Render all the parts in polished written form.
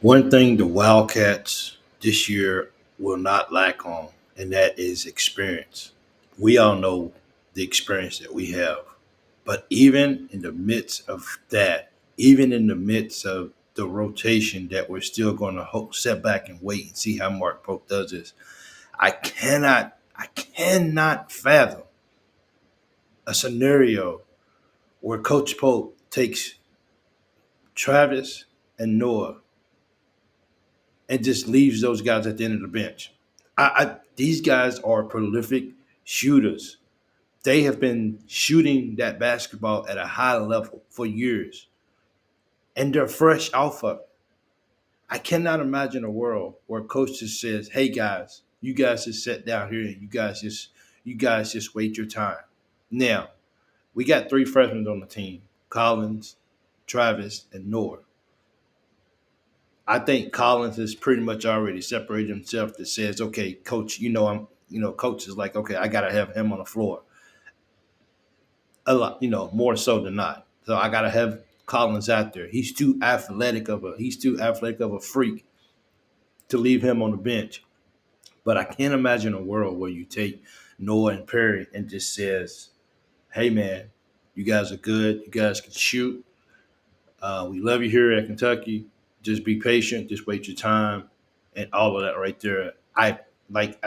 One thing the Wildcats this year will not lack on, and that is experience. We all know the experience that we have. But even in the midst of that, even in the midst of the rotation that we're still going to set back and wait and see how Mark Pope does this, I cannot fathom a scenario where Coach Pope takes Travis and Noah and just leaves those guys at the end of the bench. These guys are prolific shooters. They have been shooting that basketball at a high level for years, and they're fresh alpha. I cannot imagine a world where coach just says, "Hey guys, you guys just sit down here and you guys just wait your time." Now we got three freshmen on the team: Collins, Travis, and Noor. I think Collins has pretty much already separated himself that says, okay, coach, coach is like, okay, I gotta have him on the floor. A lot, more so than not. So I gotta have Collins out there. He's too athletic of a freak to leave him on the bench. But I can't imagine a world where you take Noah and Perry and just says, hey man, you guys are good, you guys can shoot. We love you here at Kentucky. Just be patient. Just wait your time, and all of that right there. I like.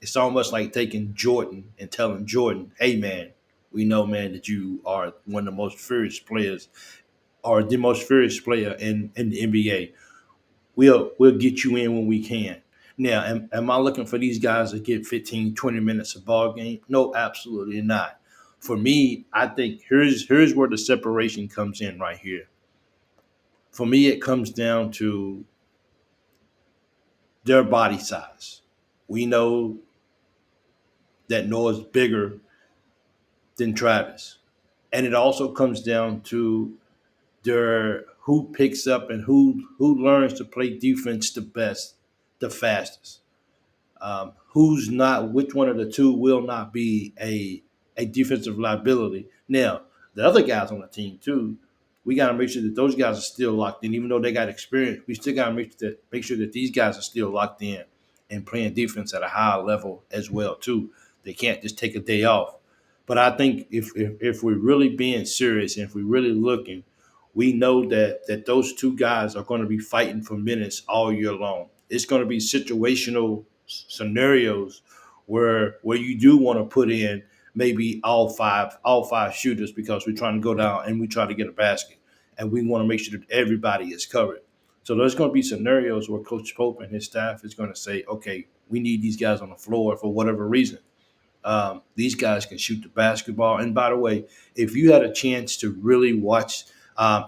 It's almost like taking Jordan and telling Jordan, "Hey, man, we know, man, that you are one of the most furious players, or the most furious player in the NBA. We'll get you in when we can." Now, am I looking for these guys to get 15, 20 minutes of ball game? No, absolutely not. For me, I think here's where the separation comes in right here. For me, it comes down to their body size. We know that Noah's bigger than Travis. And it also comes down to their who picks up and who learns to play defense the best, the fastest. Who's not, which one of the two will not be a defensive liability. Now, the other guys on the team too, we got to make sure that those guys are still locked in. Even though they got experience, we still got to make sure that these guys are still locked in and playing defense at a high level as well too. They can't just take a day off. But I think if we're really being serious and if we're really looking, we know that those two guys are going to be fighting for minutes all year long. It's going to be situational scenarios where you do want to put in maybe all five shooters because we're trying to go down and we try to get a basket and we want to make sure that everybody is covered. So there's going to be scenarios where Coach Pope and his staff is going to say, okay, we need these guys on the floor for whatever reason. These guys can shoot the basketball. And by the way, if you had a chance to really watch,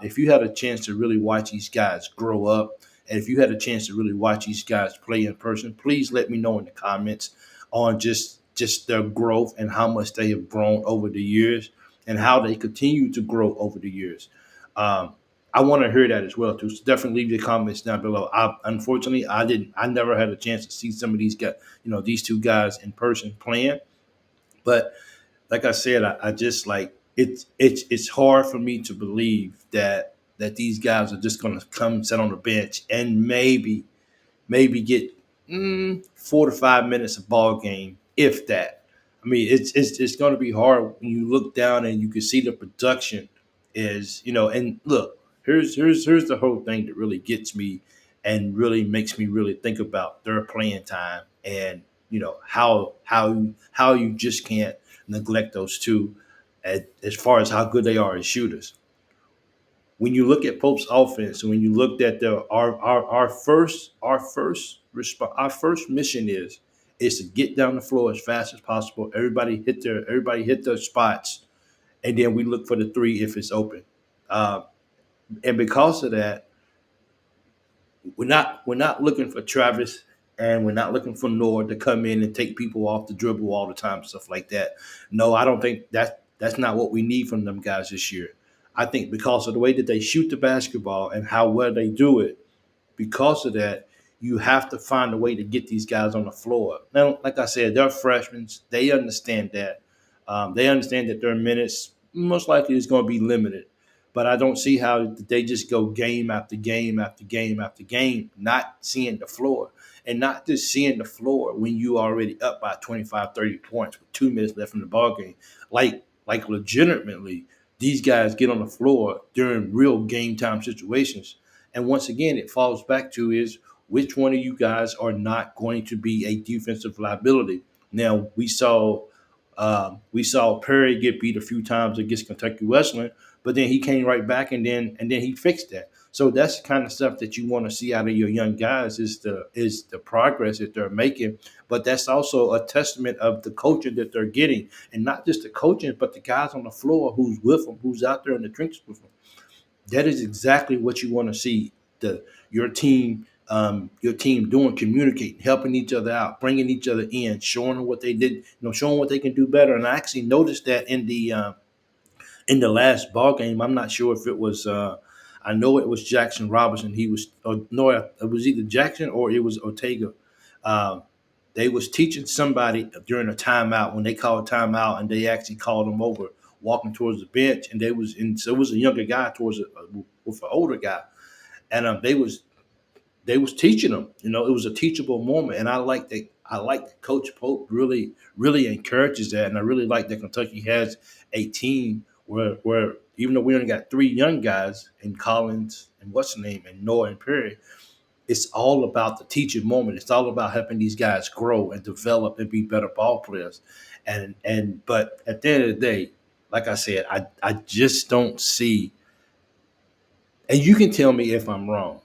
if you had a chance to really watch these guys grow up, and if you had a chance to really watch these guys play in person, please let me know in the comments on just their growth and how much they have grown over the years and how they continue to grow over the years. Um, I want to hear that as well too. So definitely leave your comments down below. Unfortunately, I never had a chance to see some of these guys, these two guys in person playing. But like I said, I just like it's hard for me to believe that these guys are just going to come sit on the bench and maybe get 4 to 5 minutes of ball game, if that. I mean, it's going to be hard when you look down and you can see the production is, and look, here's the whole thing that really gets me and really makes me really think about their playing time and how you just can't neglect those two as far as how good they are as shooters. When you look at Pope's offense, and when you looked at our first mission is to get down the floor as fast as possible. Everybody hit their spots, and then we look for the three if it's open. Uh, and because of that, we're not looking for Travis and we're not looking for Noah to come in and take people off the dribble all the time, stuff like that. No, I don't think that's not what we need from them guys this year. I think because of the way that they shoot the basketball and how well they do it, because of that, you have to find a way to get these guys on the floor. Now, like I said, they're freshmen. They understand that. They understand that their minutes most likely is going to be limited. But I don't see how they just go game after game after game after game, not seeing the floor. And not just seeing the floor when you already up by 25, 30 points with 2 minutes left in the ball game. Like legitimately, these guys get on the floor during real game time situations. And once again, it falls back to is which one of you guys are not going to be a defensive liability. Now we saw Perry get beat a few times against Kentucky Wesleyan, but then he came right back and then he fixed that. So that's the kind of stuff that you want to see out of your young guys is the progress that they're making. But that's also a testament of the coaching that they're getting, and not just the coaching, but the guys on the floor who's with them, who's out there in the trenches with them. That is exactly what you want to see the your team doing, communicating, helping each other out, bringing each other in, showing them what they did, showing what they can do better. And I actually noticed that in the last ball game. I'm not sure if it was. I know it was Jackson Robinson. He was no, it was either Jackson or it was Ortega. Uh, they was teaching somebody during a timeout when they called timeout, and they actually called them over, walking towards the bench, and so it was a younger guy with an older guy, and they was teaching them. It was a teachable moment, and I like that. I like that Coach Pope really encourages that, and I really like that Kentucky has a team where even though we only got three young guys in Collins and what's the name and Noah and Perry, it's all about the teaching moment. It's all about helping these guys grow and develop and be better ball players. But at the end of the day, like I said, I just don't see. And you can tell me if I'm wrong.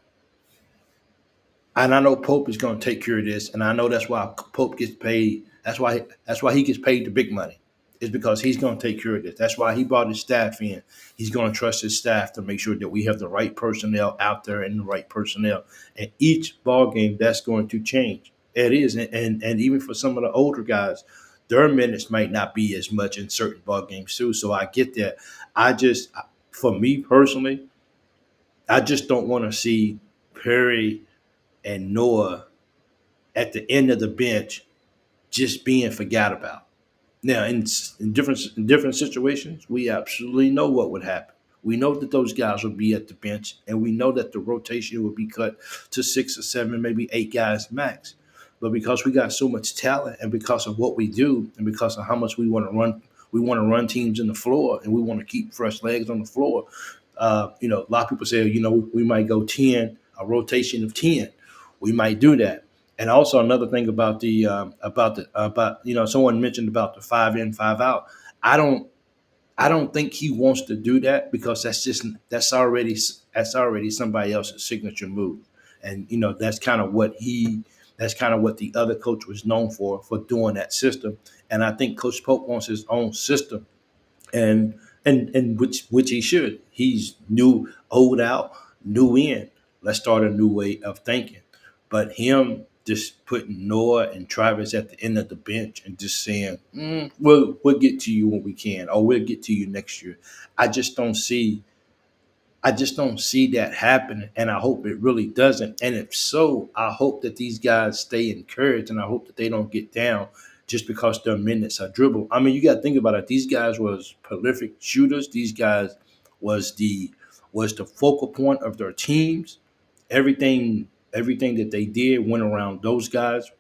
And I know Pope is going to take care of this, and I know that's why Pope gets paid. That's why he gets paid the big money. Is because he's going to take care of this. That's why he brought his staff in. He's going to trust his staff to make sure that we have the right personnel out there and the right personnel. And each ball game, that's going to change. It is, and even for some of the older guys, their minutes might not be as much in certain ball games too. So I get that. For me personally, I just don't want to see Perry and Noah at the end of the bench just being forgot about. Now, in different situations, we absolutely know what would happen. We know that those guys would be at the bench, and we know that the rotation would be cut to 6 or 7, maybe 8 guys max. But because we got so much talent, and because of what we do, and because of how much we want to run teams in the floor, and we want to keep fresh legs on the floor. A lot of people say, we might go 10, a rotation of 10. We might do that. And also another thing about someone mentioned about the 5 in 5 out. I don't I don't think he wants to do that because that's already somebody else's signature move, and that's kind of what the other coach was known for doing that system. And I think Coach Pope wants his own system, and and which he should. He's old out, new in. Let's start a new way of thinking. But him just putting Noah and Travis at the end of the bench and just saying, we'll get to you when we can, or we'll get to you next year. I just don't see I just don't see that happening, and I hope it really doesn't. And if so, I hope that these guys stay encouraged, and I hope that they don't get down just because their minutes are dribble. I mean, you got to think about it. These guys was prolific shooters. These guys was the focal point of their teams. Everything that they did went around those guys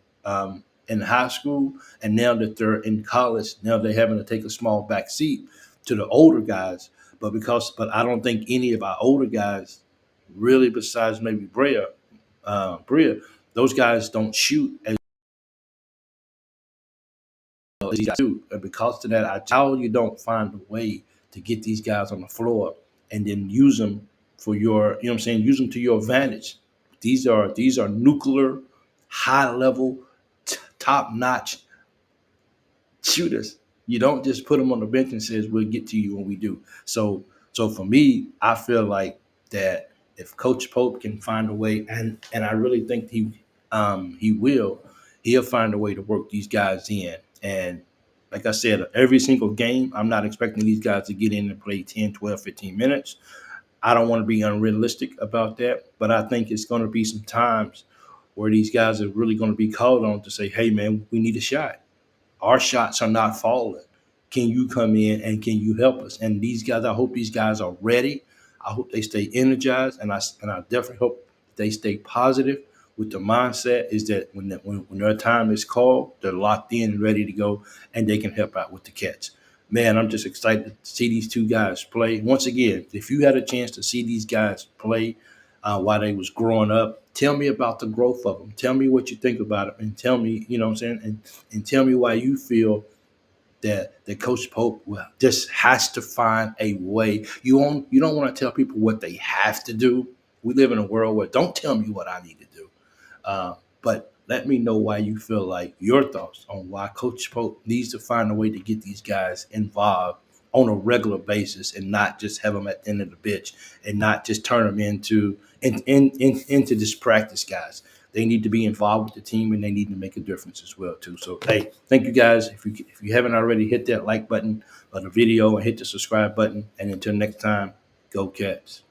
in high school, and now that they're in college, now they're having to take a small back seat to the older guys. But I don't think any of our older guys, really, besides maybe Brea, those guys don't shoot as these guys do. And because of that, how you don't find a way to get these guys on the floor and then use them for use them to your advantage. These are nuclear, high level, top notch shooters. You don't just put them on the bench and says we'll get to you when we do. So for me, I feel like that if Coach Pope can find a way, and I really think he will, he'll find a way to work these guys in. And like I said, every single game, I'm not expecting these guys to get in and play 10, 12, 15 minutes. I don't want to be unrealistic about that, but I think it's going to be some times where these guys are really going to be called on to say, hey, man, we need a shot. Our shots are not falling. Can you come in and can you help us? And these guys, I hope these guys are ready. I hope they stay energized, and I definitely hope they stay positive with the mindset is that when their time is called, they're locked in and ready to go, and they can help out with the Cats. Man, I'm just excited to see these two guys play. Once again, if you had a chance to see these guys play while they was growing up, tell me about the growth of them. Tell me what you think about it, and tell me, you know what I'm saying, and tell me why you feel that Coach Pope just has to find a way. You don't want to tell people what they have to do. We live in a world where don't tell me what I need to do. But let me know why you feel like your thoughts on why Coach Pope needs to find a way to get these guys involved on a regular basis and not just have them at the end of the pitch and not just turn them into just practice guys. They need to be involved with the team and they need to make a difference as well too. So hey, thank you guys. If you haven't already, hit that like button on the video and hit the subscribe button. And until next time, go Cats.